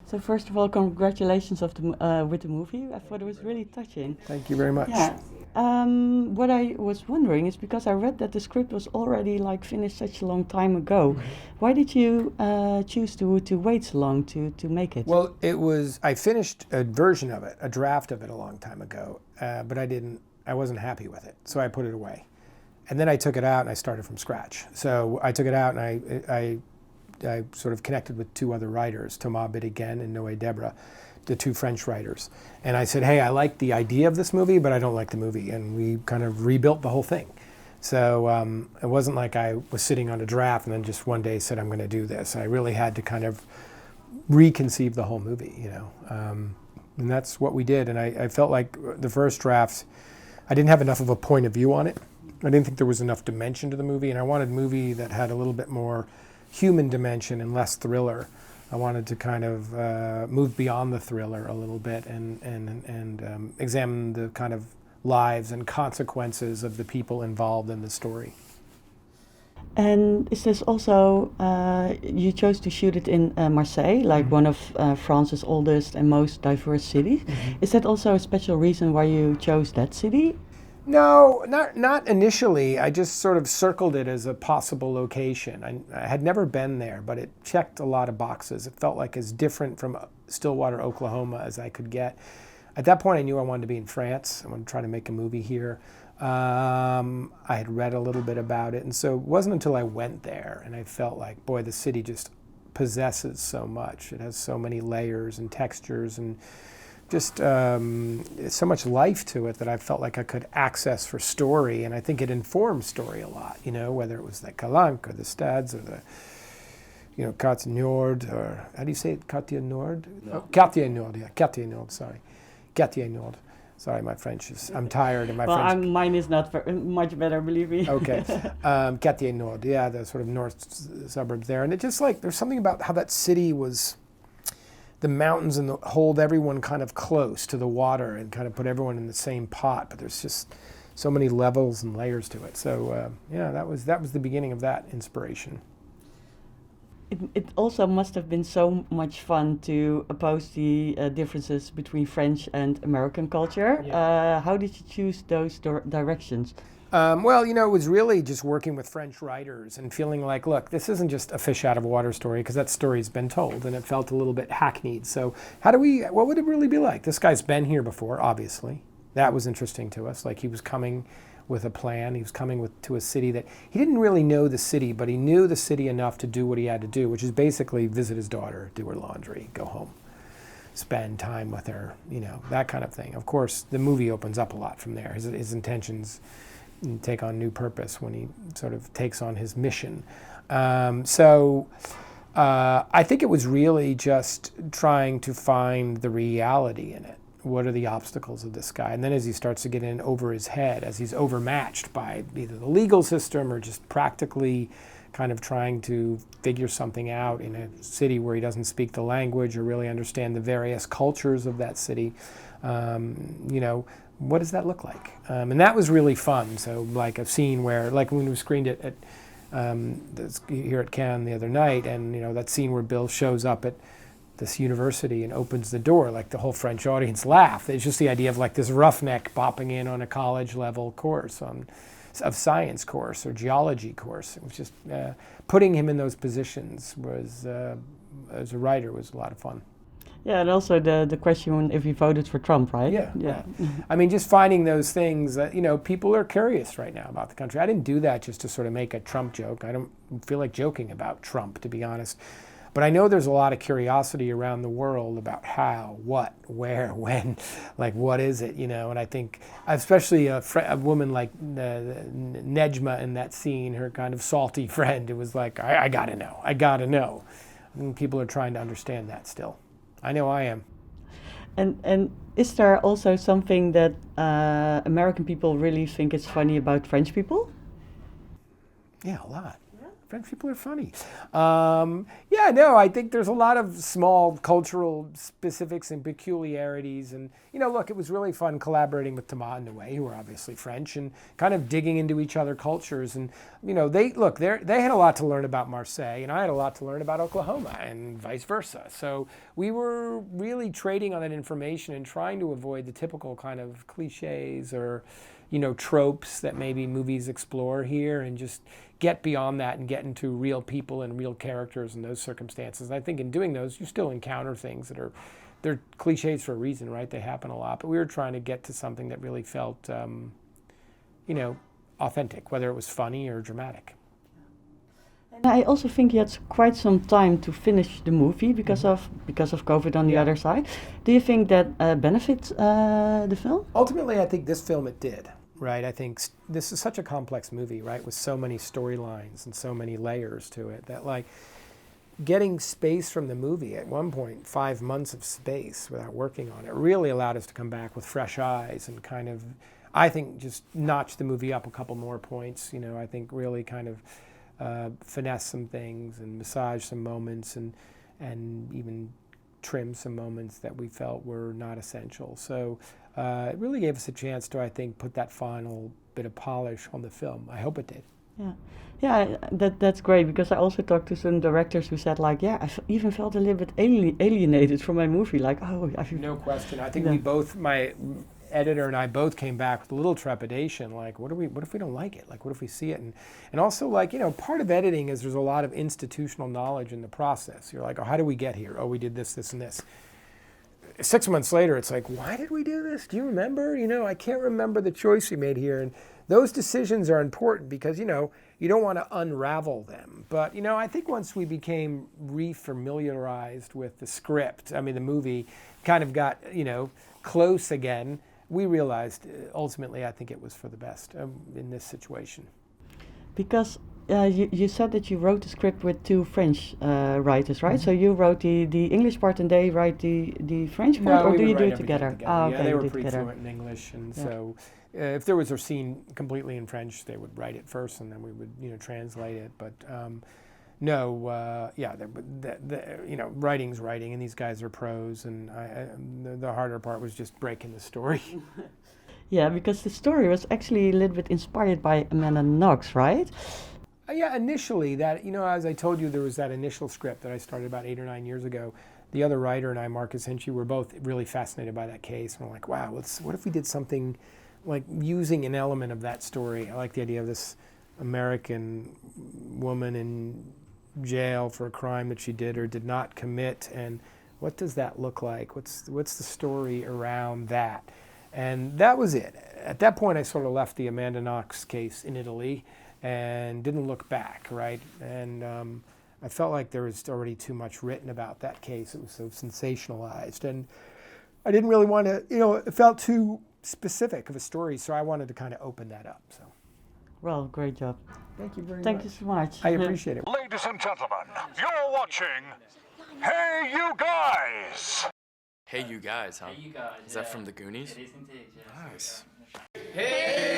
So first of all, congratulations with the movie. I thought it was really touching. Thank you very much. Yeah. What I was wondering is because I read that the script was already like finished such a long time ago. Why did you choose to wait so long to make it? Well, I finished a version of it, a draft of it a long time ago, but I wasn't happy with it, so I put it away. And then I took it out and I started from scratch. So I took it out and I sort of connected with two other writers, Thomas Biddigan and Noé Debre, the two French writers. And I said, hey, I like the idea of this movie, but I don't like the movie. And we kind of rebuilt the whole thing. So it wasn't like I was sitting on a draft and then just one day said, I'm going to do this. I really had to kind of reconceive the whole movie, you know. And that's what we did. And I felt like the first draft, I didn't have enough of a point of view on it. I didn't think there was enough dimension to the movie. And I wanted a movie that had a little bit more human dimension and less thriller. I wanted to kind of move beyond the thriller a little bit and examine the kind of lives and consequences of the people involved in the story. And is this also, you chose to shoot it in Marseille, like one of France's oldest and most diverse cities. Is that also a special reason why you chose that city? No, not initially. I just sort of circled it as a possible location. I had never been there, but it checked a lot of boxes. It felt like as different from Stillwater, Oklahoma as I could get. At that point, I knew I wanted to be in France. I wanted to try to make a movie here. I had read a little bit about it, and so it wasn't until I went there and I felt like, boy, the city just possesses so much. It has so many layers and textures and just so much life to it that I felt like I could access for story, and I think it informed story a lot, you know, whether it was the Calanque or the Stads or the, you know, Quartier Nord, or how do you say it, Quartier Nord? No. Oh, Quartier Nord, yeah, Quartier Nord, sorry. Quartier Nord. Sorry, my French is, I'm tired of my French. Mine is not much better, believe me. Okay. Quartier Nord, yeah, the sort of north suburbs there. And it just like, there's something about how that city was, the mountains and hold everyone kind of close to the water and kind of put everyone in the same pot, but there's just so many levels and layers to it. So yeah, that was the beginning of that inspiration. It also must have been so much fun to oppose the differences between French and American culture. Yeah. How did you choose those directions? Well, you know, it was really just working with French writers and feeling like, look, this isn't just a fish out of water story, because that story's been told and it felt a little bit hackneyed. So what would it really be like? This guy's been here before, obviously. That was interesting to us. Like, he was coming with a plan. He was coming to a city that he didn't really know the city, but he knew the city enough to do what he had to do, which is basically visit his daughter, do her laundry, go home, spend time with her, you know, that kind of thing. Of course, the movie opens up a lot from there. His intentions take on new purpose when he sort of takes on his mission. So I think it was really just trying to find the reality in it. What are the obstacles of this guy? And then as he starts to get in over his head, as he's overmatched by either the legal system or just practically kind of trying to figure something out in a city where he doesn't speak the language or really understand the various cultures of that city, you know, what does that look like? And that was really fun. So like a scene where, like when we screened it at here at Cannes the other night, and you know, that scene where Bill shows up at this university and opens the door, like the whole French audience laughed. It's just the idea of like this roughneck bopping in on a college level course of science course or geology course. It was just putting him in those positions was, as a writer, was a lot of fun. Yeah, and also the question if he voted for Trump, right? Yeah. I mean, just finding those things that, you know, people are curious right now about the country. I didn't do that just to sort of make a Trump joke. I don't feel like joking about Trump, to be honest. But I know there's a lot of curiosity around the world about how, what, where, when, like what is it, you know? And I think, especially a woman like Nejma in that scene, her kind of salty friend, it was like, I gotta know. And people are trying to understand that still. I know I am. And is there also something that American people really think is funny about French people? Yeah, a lot. French people are funny. Yeah, no, I think there's a lot of small cultural specifics and peculiarities. And, you know, look, it was really fun collaborating with Thomas and Noé, who are obviously French, and kind of digging into each other cultures. And, you know, they had a lot to learn about Marseille, and I had a lot to learn about Oklahoma, and vice versa. So we were really trading on that information and trying to avoid the typical kind of cliches or, you know, tropes that maybe movies explore here, and just get beyond that and get into real people and real characters in those circumstances. I think in doing those, you still encounter things that they're cliches for a reason, right? They happen a lot, but we were trying to get to something that really felt, you know, authentic, whether it was funny or dramatic. And I also think you had quite some time to finish the movie because of COVID on the other side. Do you think that benefits the film? Ultimately, I think this film it did. Right, I think this is such a complex movie, right, with so many storylines and so many layers to it, that like getting space from the movie at one point, 5 months of space without working on it, really allowed us to come back with fresh eyes and kind of, I think, just notch the movie up a couple more points. You know, I think really kind of finesse some things and massage some moments and even trim some moments that we felt were not essential. So it really gave us a chance to, I think, put that final bit of polish on the film. I hope it did. Yeah, that's great, because I also talked to some directors who said, like, yeah, even felt a little bit alienated from my movie. Like, oh, no question. I think we both, my editor and I both came back with a little trepidation, like, what if we don't like it? Like, what if we see it? And also, like, you know, part of editing is there's a lot of institutional knowledge in the process. You're like, oh, how did we get here? Oh, we did this, and this. 6 months later, it's like, why did we do this? Do you remember? You know, I can't remember the choice we made here. And those decisions are important because, you know, you don't want to unravel them. But, you know, I think once we became refamiliarized with the script, I mean, the movie kind of got, you know, close again, we realized ultimately I think it was for the best in this situation. Because you said that you wrote the script with two French writers, right? So you wrote the English part and they write the French part, or do you do it together? Oh, okay, they were pretty fluent in English, and so if there was a scene completely in French, they would write it first, and then we would, you know, translate it. But you know, writing's writing, and these guys are pros, and the harder part was just breaking the story. Yeah, because the story was actually a little bit inspired by Amanda Knox, right? Yeah, initially, that, you know, as I told you, there was that initial script that I started about 8 or 9 years ago. The other writer and I, Marcus Hinchy, were both really fascinated by that case. And we're like, wow, what if we did something like using an element of that story? I like the idea of this American woman in jail for a crime that she did or did not commit, and what does that look like? What's the story around that? And that was it. At that point, I sort of left the Amanda Knox case in Italy and didn't look back, right? And I felt like there was already too much written about that case. It was so sensationalized. And I didn't really want to, you know, it felt too specific of a story, so I wanted to kind of open that up. So, well, great job. Thank you very much. Thank you so much. I appreciate it. Ladies and gentlemen, you're watching Hey You Guys! Hey You Guys, huh? Hey, you guys. Is that from the Goonies? It is indeed, yes. Nice. Hey!